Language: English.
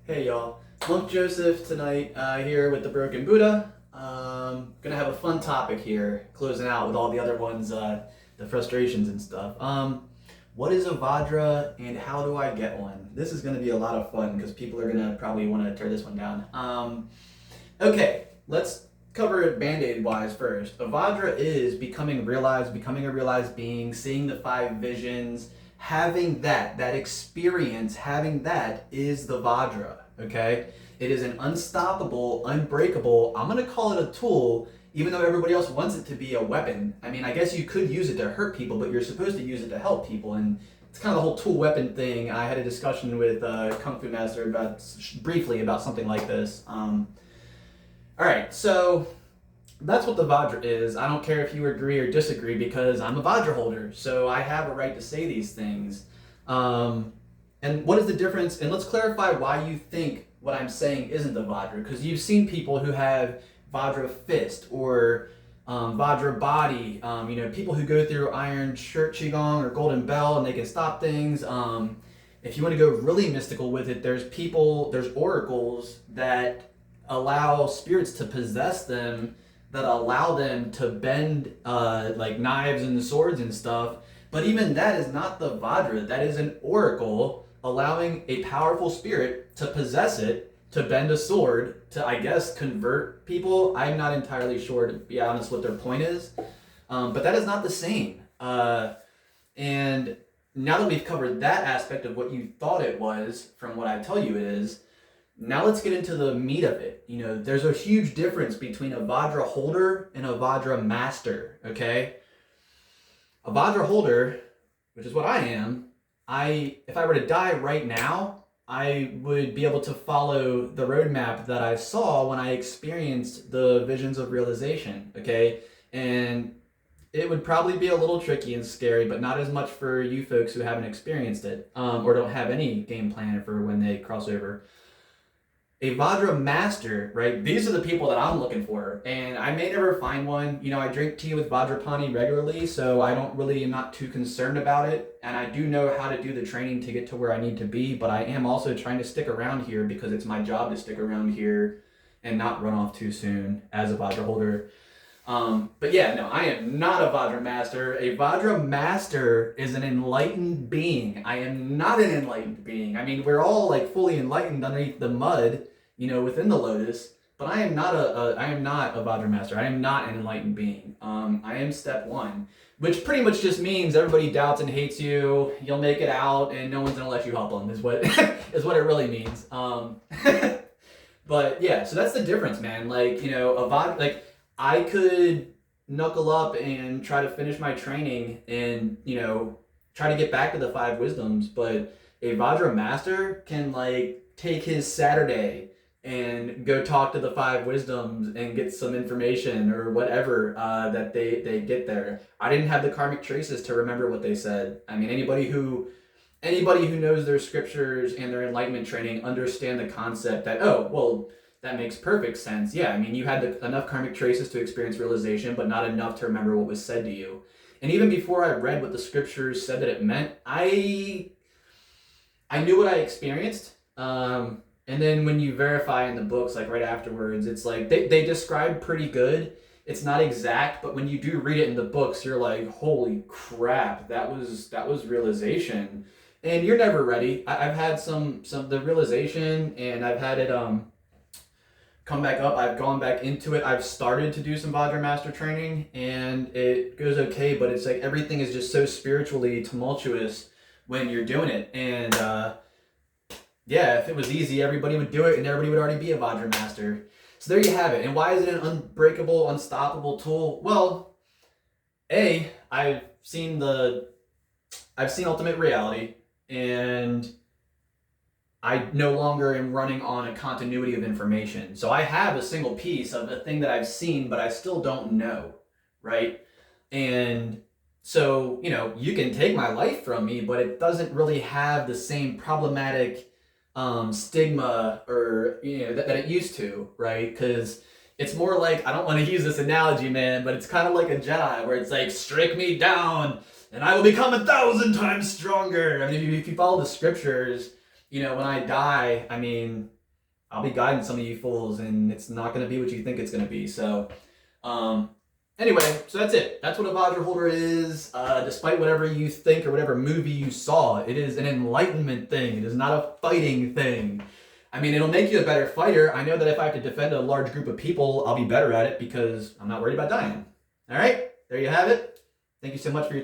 Hey y'all, Monk Joseph tonight here with the Broken Buddha. Gonna have a fun topic here, closing out with all the other ones, the frustrations and stuff. What is a Vajra and how do I get one? This is gonna be a lot of fun because people are gonna probably want to tear this one down. Okay, let's cover it band-aid wise first. A Vajra is becoming a realized being, seeing the five visions, having that experience, having that is the Vajra, okay? It is an unstoppable, unbreakable, I'm gonna call it a tool, even though everybody else wants it to be a weapon. I mean, I guess you could use it to hurt people, but you're supposed to use it to help people, and it's kind of the whole tool weapon thing. I had a discussion with Kung Fu Master briefly about something like this. All right, so that's what the Vajra is. I don't care if you agree or disagree because I'm a Vajra holder, so I have a right to say these things. And what is the difference? And let's clarify why you think what I'm saying isn't the Vajra, because you've seen people who have Vajra fist or Vajra body. People who go through iron shirt qigong or golden bell and they can stop things. If you want to go really mystical with it, there's oracles that allow spirits to possess them, that allow them to bend like knives and swords and stuff. But even that is not the Vajra. That is an oracle allowing a powerful spirit to possess it, to bend a sword, to, I guess, convert people. I'm not entirely sure, to be honest, what their point is. But that is not the same. And now that we've covered that aspect of what you thought it was from what I tell you it is, now let's get into the meat of it. There's a huge difference between a Vajra holder and a Vajra master, okay? A Vajra holder, which is what I am, if I were to die right now, I would be able to follow the roadmap that I saw when I experienced the visions of realization, okay? And it would probably be a little tricky and scary, but not as much for you folks who haven't experienced it, or don't have any game plan for when they cross over. A Vajra master, right? These are the people that I'm looking for, and I may never find one. I drink tea with Vajrapani regularly, so I am not too concerned about it, and I do know how to do the training to get to where I need to be, but I am also trying to stick around here because it's my job to stick around here and not run off too soon as a Vajra holder. But yeah, no, I am not a Vajra master. A Vajra master is an enlightened being. I am not an enlightened being. I mean, we're all like fully enlightened underneath the mud, within the lotus. But I am not a Vajra master. I am not an enlightened being. I am step one, which pretty much just means everybody doubts and hates you. You'll make it out, and no one's gonna let you help them. Is what is what it really means. But yeah, so that's the difference, man. Like a Vajra, like. I could knuckle up and try to finish my training and, try to get back to the five wisdoms, but a Vajra master can take his Saturday and go talk to the five wisdoms and get some information or whatever that they get there. I didn't have the karmic traces to remember what they said. I mean, anybody who knows their scriptures and their enlightenment training understand the concept that, oh, well, that makes perfect sense. Yeah, I mean, you had enough karmic traces to experience realization, but not enough to remember what was said to you. And even before I read what the scriptures said that it meant, I knew what I experienced. And then when you verify in the books, like right afterwards, it's like they describe pretty good. It's not exact, but when you do read it in the books, you're like, holy crap, that was realization. And you're never ready. I've had some the realization, and I've had it come back up. I've gone back into it. I've started to do some Vajra Master training and it goes okay, but it's like everything is just so spiritually tumultuous when you're doing it. And yeah, if it was easy, everybody would do it and everybody would already be a Vajra Master. So there you have it. And why is it an unbreakable, unstoppable tool? Well, I've seen Ultimate Reality, and I no longer am running on a continuity of information. So I have a single piece of a thing that I've seen, but I still don't know, right? And so, you can take my life from me, but it doesn't really have the same problematic stigma or, that it used to, right? Because it's more like, I don't want to use this analogy, man, but it's kind of like a Jedi where it's like, strike me down and I will become 1,000 times stronger. I mean, if you follow the scriptures, when I die, I mean, I'll be guiding some of you fools, and it's not going to be what you think it's going to be. So, anyway, so that's it. That's what a Vajra holder is. Despite whatever you think or whatever movie you saw, it is an enlightenment thing. It is not a fighting thing. I mean, it'll make you a better fighter. I know that if I have to defend a large group of people, I'll be better at it because I'm not worried about dying. All right, there you have it. Thank you so much for your time.